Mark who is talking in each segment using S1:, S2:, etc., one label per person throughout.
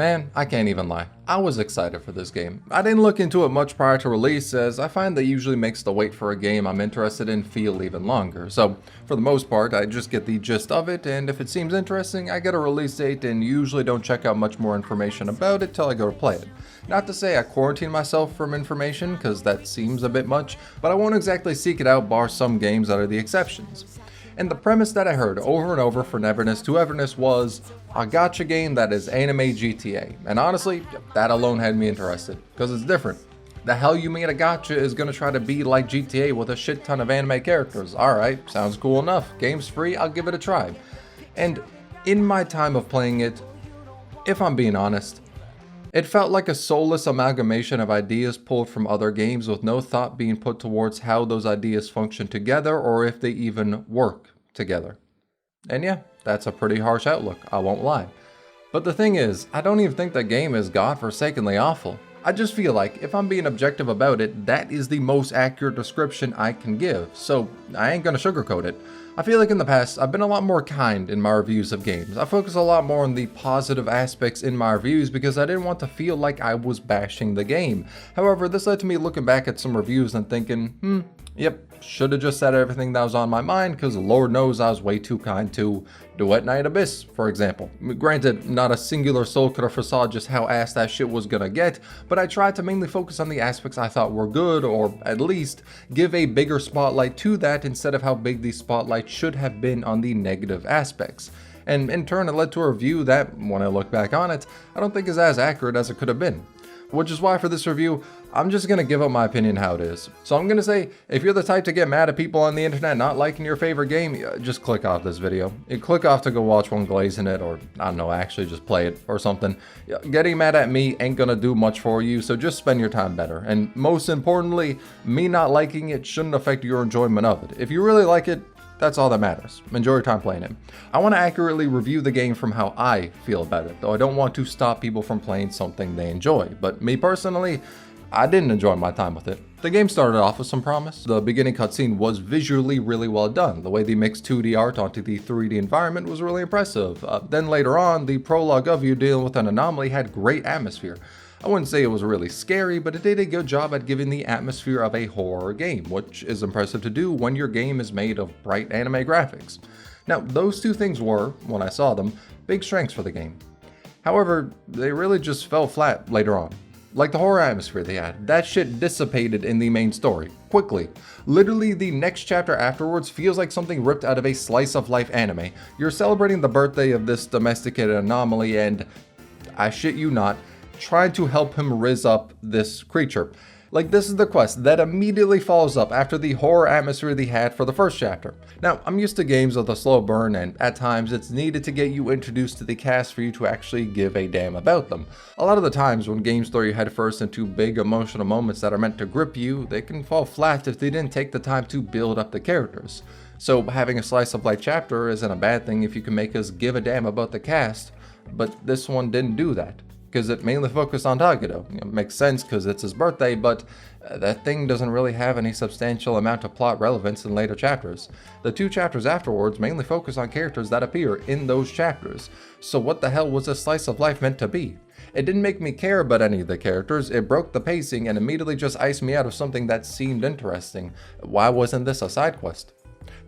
S1: Man, I can't even lie. I was excited for this game. I didn't look into it much prior to release, as I find that usually makes the wait for a game I'm interested in feel even longer. So, for the most part, I just get the gist of it, and if it seems interesting, I get a release date and usually don't check out much more information about it till I go to play it. Not to say I quarantine myself from information, because that seems a bit much, but I won't exactly seek it out bar some games that are the exceptions. And the premise that I heard over and over for Neverness To Everness was a gacha game that is anime GTA. And honestly, that alone had me interested, because it's different. The hell you mean a gacha is gonna try to be like GTA with a shit ton of anime characters? Alright, sounds cool enough. Game's free, I'll give it a try. And in my time of playing it, if I'm being honest, it felt like a soulless amalgamation of ideas pulled from other games with no thought being put towards how those ideas function together or if they even work together. And yeah, that's a pretty harsh outlook, I won't lie. But the thing is, I don't even think the game is godforsakenly awful. I just feel like, if I'm being objective about it, that is the most accurate description I can give, so I ain't gonna sugarcoat it. I feel like in the past, I've been a lot more kind in my reviews of games. I focus a lot more on the positive aspects in my reviews because I didn't want to feel like I was bashing the game. However, this led to me looking back at some reviews and thinking, yep, should have just said everything that was on my mind, because Lord knows I was way too kind to Duet Night Abyss, for example. Granted, not a singular soul could have foresaw just how ass that shit was gonna get, but I tried to mainly focus on the aspects I thought were good, or at least give a bigger spotlight to that instead of how big the spotlight should have been on the negative aspects. And in turn, it led to a review that, when I look back on it, I don't think is as accurate as it could have been. Which is why for this review, I'm just gonna give up my opinion how it is. So I'm gonna say, if you're the type to get mad at people on the internet not liking your favorite game, just click off this video. You click off to go watch one glazing it, or I don't know, actually just play it or something. Getting mad at me ain't gonna do much for you, so just spend your time better. And most importantly, me not liking it shouldn't affect your enjoyment of it. If you really like it, that's all that matters. Enjoy your time playing it. I want to accurately review the game from how I feel about it, though I don't want to stop people from playing something they enjoy. But me personally, I didn't enjoy my time with it. The game started off with some promise. The beginning cutscene was visually really well done. The way they mixed 2D art onto the 3D environment was really impressive. Then later on, the prologue of you dealing with an anomaly had great atmosphere. I wouldn't say it was really scary, but it did a good job at giving the atmosphere of a horror game, which is impressive to do when your game is made of bright anime graphics. Now, those two things were, when I saw them, big strengths for the game. However, they really just fell flat later on. Like the horror atmosphere they had, that shit dissipated in the main story, quickly. Literally, the next chapter afterwards feels like something ripped out of a slice of life anime. You're celebrating the birthday of this domesticated anomaly and, I shit you not, trying to help him rizz up this creature. Like, this is the quest that immediately follows up after the horror atmosphere they had for the first chapter. Now, I'm used to games with a slow burn, and at times it's needed to get you introduced to the cast for you to actually give a damn about them. A lot of the times when games throw you headfirst into big emotional moments that are meant to grip you, they can fall flat if they didn't take the time to build up the characters. So having a slice of life chapter isn't a bad thing if you can make us give a damn about the cast, but this one didn't do that, because it mainly focused on Takedo. It makes sense because it's his birthday, but that thing doesn't really have any substantial amount of plot relevance in later chapters. The two chapters afterwards mainly focus on characters that appear in those chapters. So what the hell was a slice of life meant to be? It didn't make me care about any of the characters, it broke the pacing and immediately just iced me out of something that seemed interesting. Why wasn't this a side quest?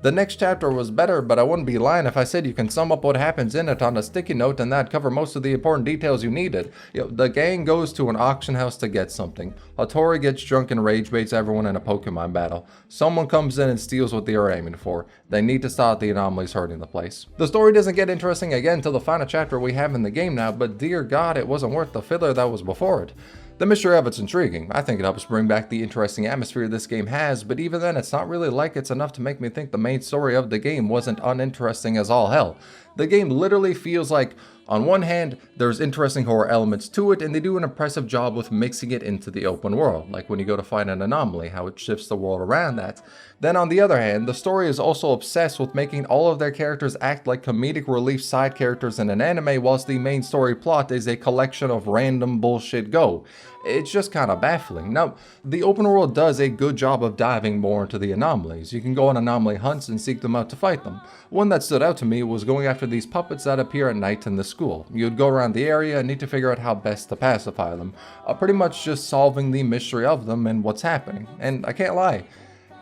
S1: The next chapter was better, but I wouldn't be lying if I said you can sum up what happens in it on a sticky note and that'd cover most of the important details you needed. The gang goes to an auction house to get something. Hattori gets drunk and rage baits everyone in a Pokemon battle. Someone comes in and steals what they are aiming for. They need to stop the anomalies hurting the place. The story doesn't get interesting again till the final chapter we have in the game now, but dear God, it wasn't worth the filler that was before it. The mystery of it's intriguing. I think it helps bring back the interesting atmosphere this game has, but even then it's not really like it's enough to make me think the main story of the game wasn't uninteresting as all hell. The game literally feels like, on one hand, there's interesting horror elements to it, and they do an impressive job with mixing it into the open world, like when you go to find an anomaly, how it shifts the world around that. Then on the other hand, the story is also obsessed with making all of their characters act like comedic relief side characters in an anime, whilst the main story plot is a collection of random bullshit go. It's just kind of baffling. Now, the open world does a good job of diving more into the anomalies. You can go on anomaly hunts and seek them out to fight them. One that stood out to me was going after these puppets that appear at night in the school. You'd go around the area and need to figure out how best to pacify them. Pretty much just solving the mystery of them and what's happening. And I can't lie,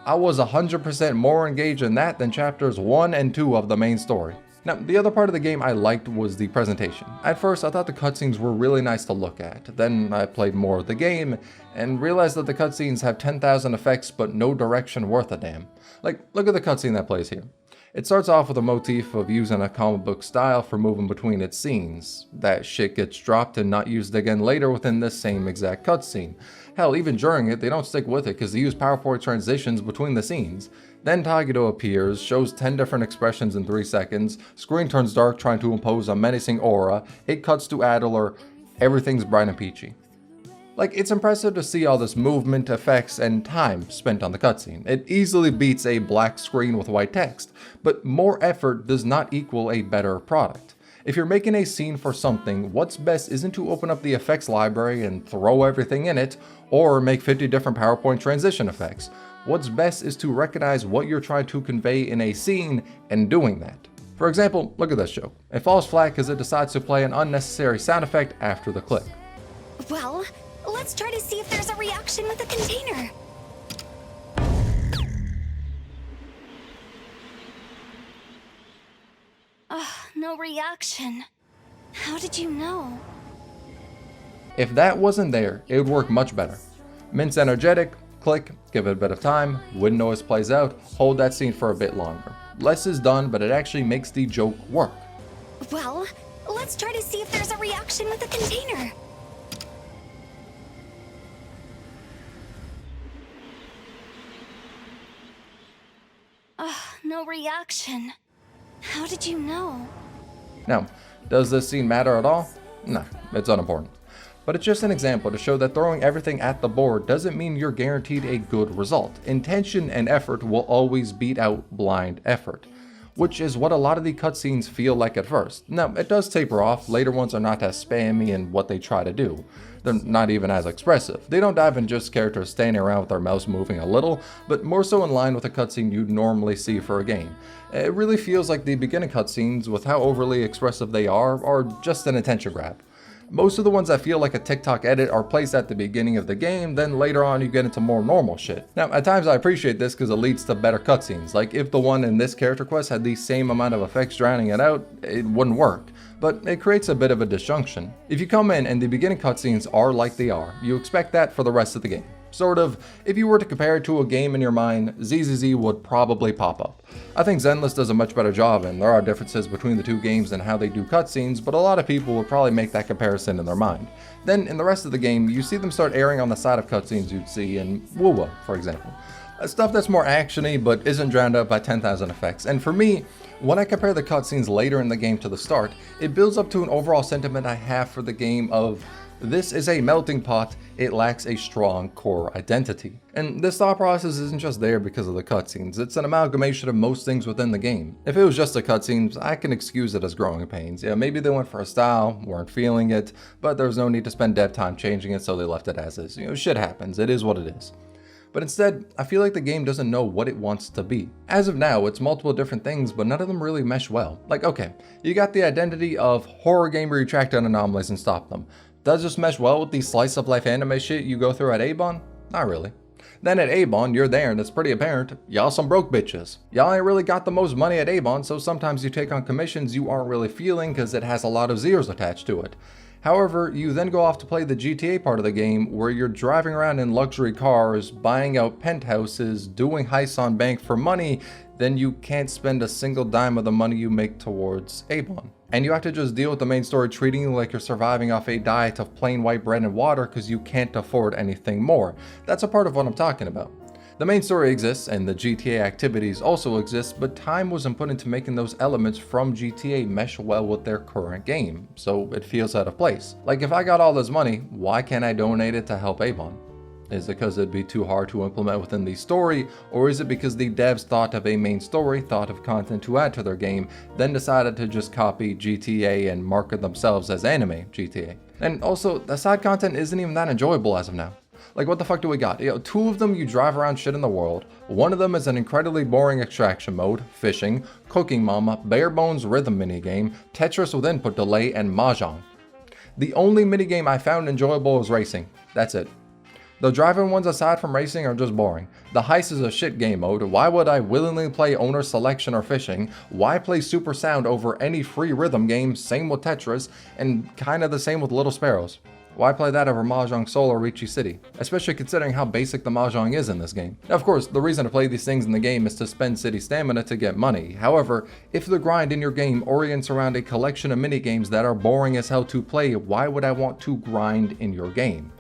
S1: I was 100% more engaged in that than chapters 1 and 2 of the main story. Now, the other part of the game I liked was the presentation. At first, I thought the cutscenes were really nice to look at. Then I played more of the game and realized that the cutscenes have 10,000 effects but no direction worth a damn. Like, look at the cutscene that plays here. It starts off with a motif of using a comic book style for moving between its scenes. That shit gets dropped and not used again later within this same exact cutscene. Hell, even during it, they don't stick with it because they use PowerPoint transitions between the scenes. Then Tagido appears, shows 10 different expressions in 3 seconds, screen turns dark trying to impose a menacing aura, it cuts to Adler, everything's bright and peachy. Like, it's impressive to see all this movement, effects, and time spent on the cutscene. It easily beats a black screen with white text, but more effort does not equal a better product. If you're making a scene for something, what's best isn't to open up the effects library and throw everything in it, or make 50 different PowerPoint transition effects. What's best is to recognize what you're trying to convey in a scene and doing that. For example, look at this joke. It falls flat because it decides to play an unnecessary sound effect after the click.
S2: Well, let's try to see if there's a reaction with the container. No reaction. How did you know?
S1: If that wasn't there, it would work much better. Mint's energetic, click, give it a bit of time, wind noise plays out, hold that scene for a bit longer. Less is done, but it actually makes the joke work.
S2: Well, let's try to see if there's a reaction with the container. No reaction. How did you know?
S1: Now, does this scene matter at all? Nah, it's unimportant. But it's just an example to show that throwing everything at the board doesn't mean you're guaranteed a good result. Intention and effort will always beat out blind effort, which is what a lot of the cutscenes feel like at first. Now, it does taper off, later ones are not as spammy in what they try to do. They're not even as expressive. They don't dive in just characters standing around with their mouse moving a little, but more so in line with a cutscene you'd normally see for a game. It really feels like the beginning cutscenes, with how overly expressive they are just an attention grab. Most of the ones that feel like a TikTok edit are placed at the beginning of the game, then later on you get into more normal shit. Now, at times I appreciate this because it leads to better cutscenes. Like, if the one in this character quest had the same amount of effects drowning it out, it wouldn't work. But it creates a bit of a disjunction. If you come in and the beginning cutscenes are like they are, you expect that for the rest of the game. Sort of, if you were to compare it to a game in your mind, ZZZ would probably pop up. I think Zenless does a much better job, and there are differences between the two games and how they do cutscenes, but a lot of people would probably make that comparison in their mind. Then, in the rest of the game, you see them start erring on the side of cutscenes you'd see in Wuwa, for example. Stuff that's more actiony, but isn't drowned out by 10,000 effects. And for me, when I compare the cutscenes later in the game to the start, it builds up to an overall sentiment I have for the game of, this is a melting pot, it lacks a strong core identity. And this thought process isn't just there because of the cutscenes, it's an amalgamation of most things within the game. If it was just the cutscenes, I can excuse it as growing pains. Yeah, maybe they went for a style, weren't feeling it, but there was no need to spend dev time changing it, so they left it as is. Shit happens, it is what it is. But instead, I feel like the game doesn't know what it wants to be. As of now, it's multiple different things, but none of them really mesh well. Like, okay, you got the identity of horror game where you track down anomalies and stop them. Does this mesh well with the slice of life anime shit you go through at Avon? Not really. Then at Avon, you're there and it's pretty apparent, y'all some broke bitches. Y'all ain't really got the most money at Avon, so sometimes you take on commissions you aren't really feeling because it has a lot of zeros attached to it. However, you then go off to play the GTA part of the game where you're driving around in luxury cars, buying out penthouses, doing heists on bank for money, then you can't spend a single dime of the money you make towards Avon. And you have to just deal with the main story treating you like you're surviving off a diet of plain white bread and water because you can't afford anything more. That's a part of what I'm talking about. The main story exists and the GTA activities also exist, but time wasn't put into making those elements from GTA mesh well with their current game, so it feels out of place. Like, if I got all this money, why can't I donate it to help Avon? Is it because it'd be too hard to implement within the story, or is it because the devs thought of a main story, thought of content to add to their game, then decided to just copy GTA and market themselves as anime GTA? And also, the side content isn't even that enjoyable as of now. Like, what the fuck do we got? Two of them you drive around shit in the world. One of them is an incredibly boring extraction mode, fishing, cooking mama, bare bones rhythm minigame, Tetris with input delay, and mahjong. The only minigame I found enjoyable was racing. That's it. The driving ones aside from racing are just boring. The heist is a shit game mode. Why would I willingly play owner selection or fishing? Why play super sound over any free rhythm game? Same with Tetris, and kinda the same with Little Sparrows. Why play that over Mahjong Soul or Ricci City? Especially considering how basic the Mahjong is in this game. Now, of course, the reason to play these things in the game is to spend city stamina to get money. However, if the grind in your game orients around a collection of minigames that are boring as hell to play, why would I want to grind in your game?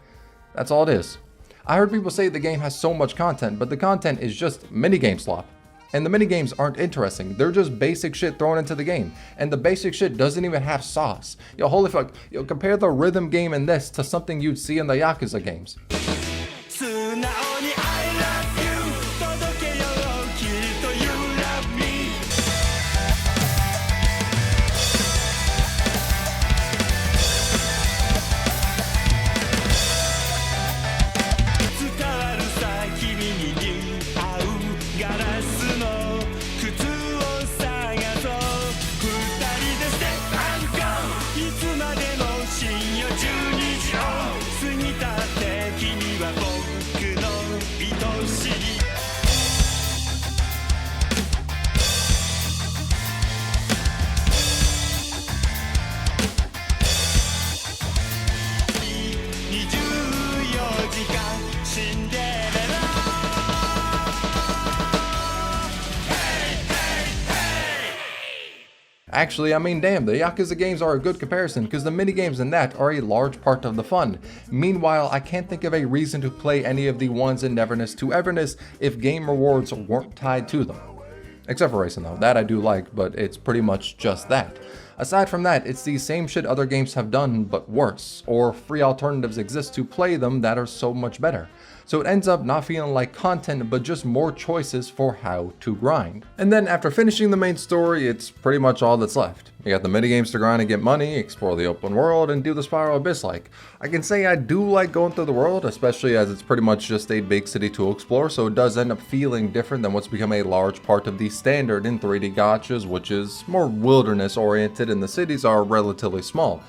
S1: That's all it is. I heard people say the game has so much content, but the content is just minigame slop. And the minigames aren't interesting, they're just basic shit thrown into the game. And the basic shit doesn't even have sauce. Yo, holy fuck, yo, compare the rhythm game in this to something you'd see in the Yakuza games. Actually, I mean, damn, the Yakuza games are a good comparison because the minigames in that are a large part of the fun. Meanwhile, I can't think of a reason to play any of the ones in Neverness To Everness if game rewards weren't tied to them. Except for racing though, that I do like, but it's pretty much just that. Aside from that, it's the same shit other games have done, but worse, or free alternatives exist to play them that are so much better. So it ends up not feeling like content, but just more choices for how to grind. And then after finishing the main story, it's pretty much all that's left. You got the minigames to grind and get money, explore the open world, and do the Spiral Abyss like. I can say I do like going through the world, especially as it's pretty much just a big city to explore, so it does end up feeling different than what's become a large part of the standard in 3D gachas, which is more wilderness oriented and the cities are relatively small.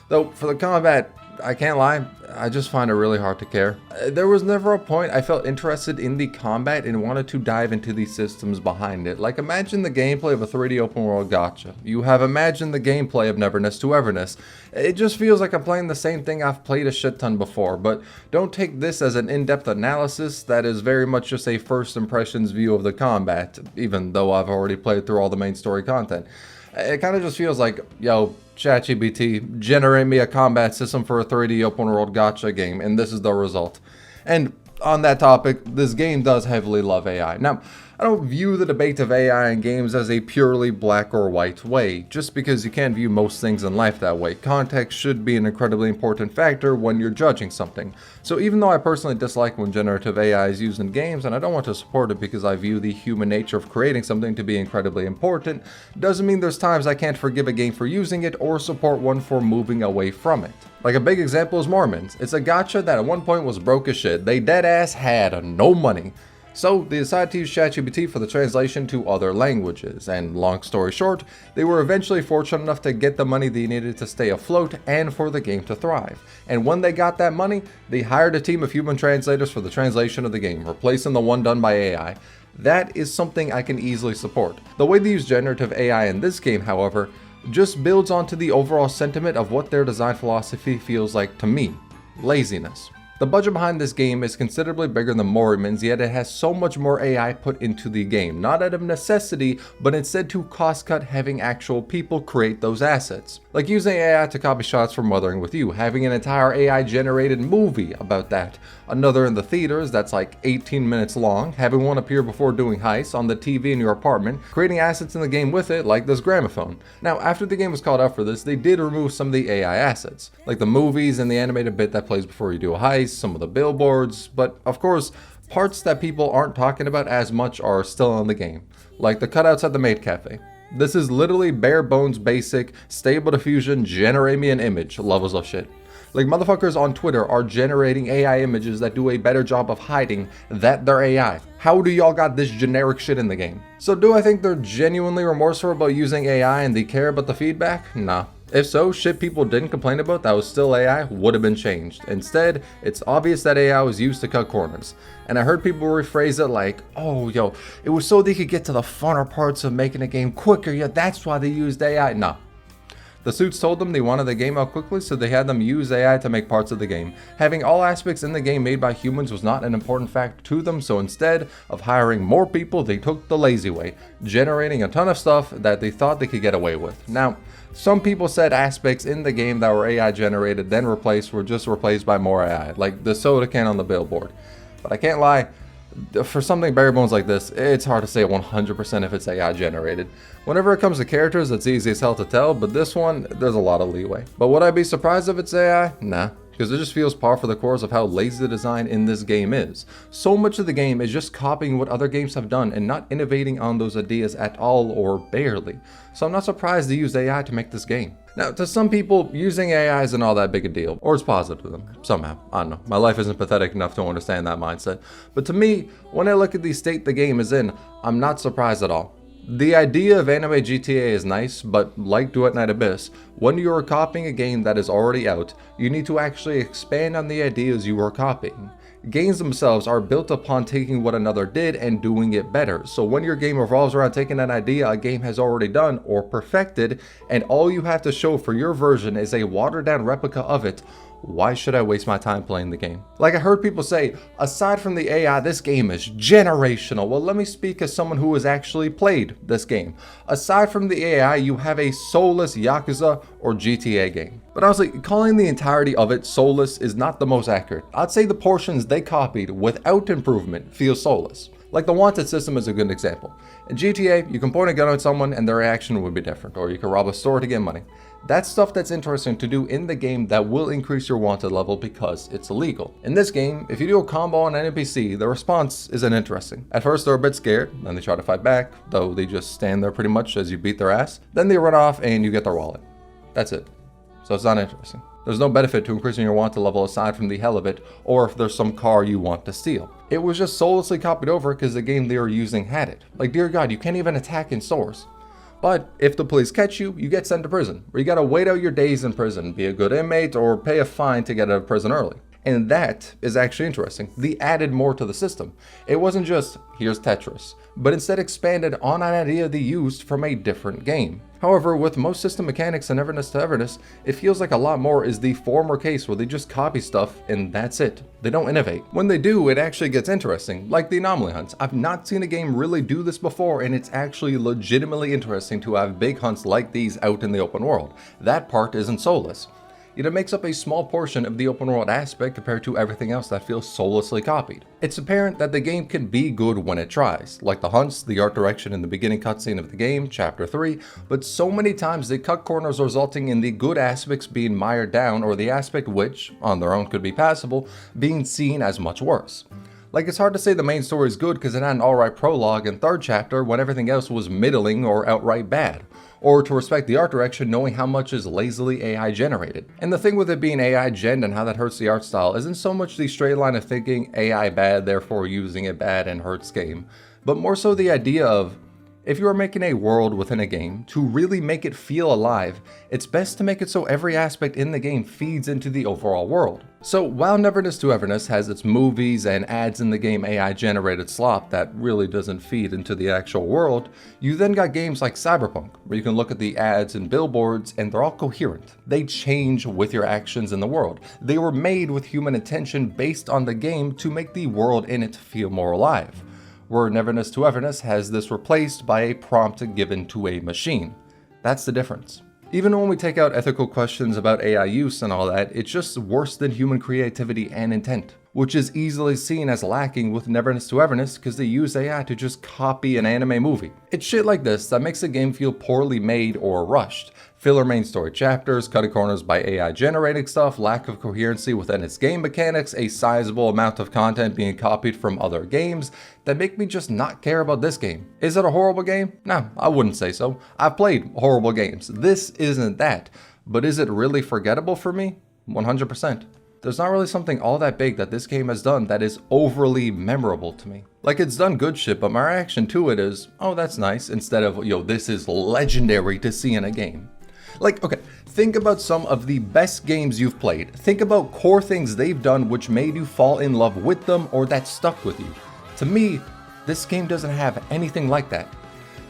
S1: Though for the combat, I can't lie, I just find it really hard to care. There was never a point I felt interested in the combat and wanted to dive into the systems behind it. Like, imagine the gameplay of a 3D open world gacha. You have imagined the gameplay of Neverness To Everness. It just feels like I'm playing the same thing I've played a shit ton before, but don't take this as an in-depth analysis. That is very much just a first impressions view of the combat, even though I've already played through all the main story content. It kind of just feels like, yo, ChatGPT, generate me a combat system for a 3D open world gacha game, and this is the result. And on that topic, this game does heavily love AI. Now, I don't view the debate of AI in games as a purely black or white way, just because you can't view most things in life that way. Context should be an incredibly important factor when you're judging something. So even though I personally dislike when generative AI is used in games, and I don't want to support it because I view the human nature of creating something to be incredibly important, doesn't mean there's times I can't forgive a game for using it or support one for moving away from it. Like a big example is Mormons. It's a gacha that at one point was broke as shit. They dead ass had no money. So they decided to use ChatGPT for the translation to other languages, and long story short, they were eventually fortunate enough to get the money they needed to stay afloat and for the game to thrive. And when they got that money, they hired a team of human translators for the translation of the game, replacing the one done by AI. That is something I can easily support. The way they use generative AI in this game, however, just builds onto the overall sentiment of what their design philosophy feels like to me: laziness. The budget behind this game is considerably bigger than Mormon's, yet it has so much more AI put into the game, not out of necessity, but instead to cost cut having actual people create those assets. Like using AI to copy shots from Mothering With You, having an entire AI generated movie about that, another in the theaters that's like 18 minutes long, having one appear before doing heists on the TV in your apartment, creating assets in the game with it, like this gramophone. Now, after the game was called out for this, they did remove some of the AI assets, like the movies and the animated bit that plays before you do a heist, some of the billboards, but of course, parts that people aren't talking about as much are still in the game, like the cutouts at the maid cafe. This is literally bare bones basic, stable diffusion, generate me an image levels of shit. Like, motherfuckers on Twitter are generating AI images that do a better job of hiding that they're AI. How do y'all got this generic shit in the game? So do I think they're genuinely remorseful about using AI and they care about the feedback? Nah. If so, shit people didn't complain about that was still AI would have been changed. Instead, it's obvious that AI was used to cut corners. And I heard people rephrase it like, oh yo, it was so they could get to the funner parts of making a game quicker, yeah, that's why they used AI. Nah. The suits told them they wanted the game out quickly, so they had them use AI to make parts of the game. Having all aspects in the game made by humans was not an important factor to them, so instead of hiring more people, they took the lazy way, generating a ton of stuff that they thought they could get away with. Now, some people said aspects in the game that were AI generated then replaced were just replaced by more AI, like the soda can on the billboard. But I can't lie, for something bare bones like this, it's hard to say 100% if it's AI generated. Whenever it comes to characters, it's easy as hell to tell, but this one, there's a lot of leeway. But would I be surprised if it's AI? Nah, because it just feels par for the course of how lazy the design in this game is. So much of the game is just copying what other games have done and not innovating on those ideas at all or barely. So I'm not surprised they used AI to make this game. Now, to some people, using AI isn't all that big a deal, or it's positive to them, somehow. I don't know, my life isn't pathetic enough to understand that mindset. But to me, when I look at the state the game is in, I'm not surprised at all. The idea of anime GTA is nice, but like Duet Night Abyss, when you are copying a game that is already out, you need to actually expand on the ideas you are copying. Games themselves are built upon taking what another did and doing it better. So when your game revolves around taking an idea a game has already done or perfected, and all you have to show for your version is a watered down replica of it, why should I waste my time playing the game? Like I heard people say, aside from the AI, this game is generational. Well, let me speak as someone who has actually played this game. Aside from the AI, you have a soulless Yakuza or GTA game. But honestly, calling the entirety of it soulless is not the most accurate. I'd say the portions they copied without improvement feel soulless. Like the wanted system is a good example. In GTA, you can point a gun at someone and their reaction would be different, or you can rob a store to get money. That's stuff that's interesting to do in the game that will increase your wanted level because it's illegal. In this game, if you do a combo on an NPC, the response isn't interesting. At first they're a bit scared, then they try to fight back, though they just stand there pretty much as you beat their ass. Then they run off and you get their wallet. That's it. So it's not interesting. There's no benefit to increasing your wanted level aside from the hell of it, or if there's some car you want to steal. It was just soullessly copied over because the game they were using had it. Like, dear God, you can't even attack in stores. But if the police catch you, you get sent to prison, where you gotta wait out your days in prison, be a good inmate, or pay a fine to get out of prison early. And that is actually interesting. They added more to the system. It wasn't just, here's Tetris, but instead expanded on an idea they used from a different game. However, with most system mechanics in Neverness to Everness, it feels like a lot more is the former case where they just copy stuff and that's it. They don't innovate. When they do, it actually gets interesting, like the anomaly hunts. I've not seen a game really do this before, and it's actually legitimately interesting to have big hunts like these out in the open world. That part isn't soulless. Yet it makes up a small portion of the open world aspect compared to everything else that feels soullessly copied. It's apparent that the game can be good when it tries, like the hunts, the art direction in the beginning cutscene of the game, chapter 3, but so many times they cut corners resulting in the good aspects being mired down or the aspect which, on their own could be passable, being seen as much worse. Like, it's hard to say the main story is good because it had an alright prologue and third chapter when everything else was middling or outright bad. Or to respect the art direction knowing how much is lazily AI generated. And the thing with it being AI gen and how that hurts the art style isn't so much the straight line of thinking AI bad, therefore using it bad and hurts game, but more so the idea of, if you are making a world within a game, to really make it feel alive, it's best to make it so every aspect in the game feeds into the overall world. So while Neverness to Everness has its movies and ads in the game AI generated slop that really doesn't feed into the actual world, you then got games like Cyberpunk, where you can look at the ads and billboards and they're all coherent. They change with your actions in the world. They were made with human intention based on the game to make the world in it feel more alive. Where Neverness to Everness has this replaced by a prompt given to a machine. That's the difference. Even when we take out ethical questions about AI use and all that, it's just worse than human creativity and intent, which is easily seen as lacking with Neverness to Everness because they use AI to just copy an anime movie. It's shit like this that makes a game feel poorly made or rushed. Filler main story chapters, cutting corners by AI generating stuff, lack of coherency within its game mechanics, a sizable amount of content being copied from other games that make me just not care about this game. Is it a horrible game? No, I wouldn't say so. I've played horrible games. This isn't that. But is it really forgettable for me? 100%. There's not really something all that big that this game has done that is overly memorable to me. Like, it's done good shit, but my reaction to it is, oh, that's nice, instead of, yo, this is legendary to see in a game. Like, okay, think about some of the best games you've played. Think about core things they've done which made you fall in love with them or that stuck with you. To me, this game doesn't have anything like that.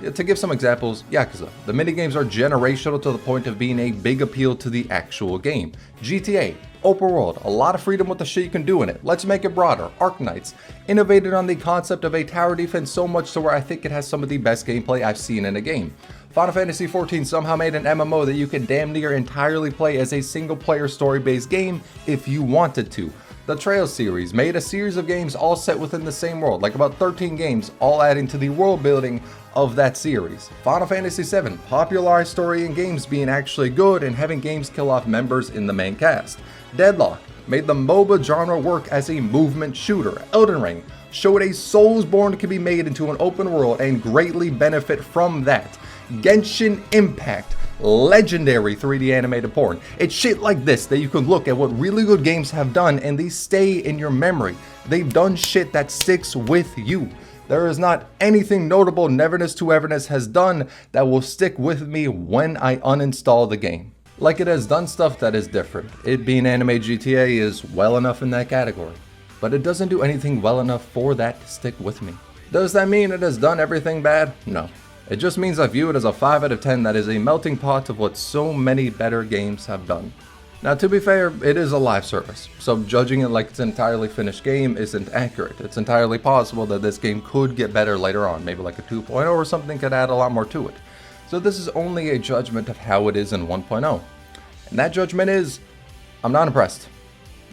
S1: To give some examples, Yakuza. The minigames are generational to the point of being a big appeal to the actual game. GTA, open world, a lot of freedom with the shit you can do in it. Let's make it broader. Arknights, innovated on the concept of a tower defense so much to where I think it has some of the best gameplay I've seen in a game. Final Fantasy XIV somehow made an MMO that you can damn near entirely play as a single player story-based game if you wanted to. The Trail series made a series of games all set within the same world, like about 13 games, all adding to the world building of that series. Final Fantasy VII popularized story in games being actually good and having games kill off members in the main cast. Deadlock made the MOBA genre work as a movement shooter. Elden Ring showed a Soulsborne can be made into an open world and greatly benefit from that. Genshin Impact, legendary 3D animated porn. It's shit like this that you can look at what really good games have done and these stay in your memory. They've done shit that sticks with you. There is not anything notable Neverness To Everness has done that will stick with me when I uninstall the game. Like, it has done stuff that is different. It being anime GTA is well enough in that category, but it doesn't do anything well enough for that to stick with me. Does that mean it has done everything bad? No. It just means I view it as a 5 out of 10 that is a melting pot of what so many better games have done. Now, to be fair, it is a live service, so judging it like it's an entirely finished game isn't accurate. It's entirely possible that this game could get better later on, maybe like a 2.0 or something could add a lot more to it. So this is only a judgment of how it is in 1.0. And that judgment is, I'm not impressed.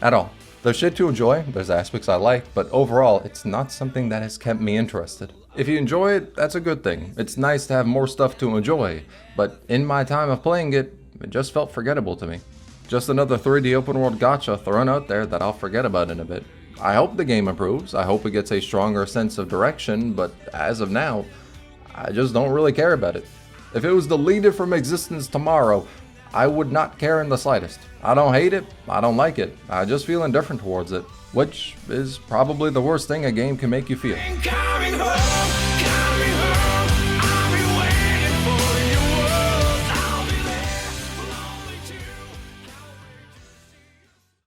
S1: At all. There's shit to enjoy, there's aspects I like, but overall, it's not something that has kept me interested. If you enjoy it, that's a good thing. It's nice to have more stuff to enjoy, but in my time of playing it, it just felt forgettable to me. Just another 3D open world gacha thrown out there that I'll forget about in a bit. I hope the game improves, I hope it gets a stronger sense of direction, but as of now, I just don't really care about it. If it was deleted from existence tomorrow, I would not care in the slightest. I don't hate it, I don't like it, I just feel indifferent towards it, which is probably the worst thing a game can make you feel.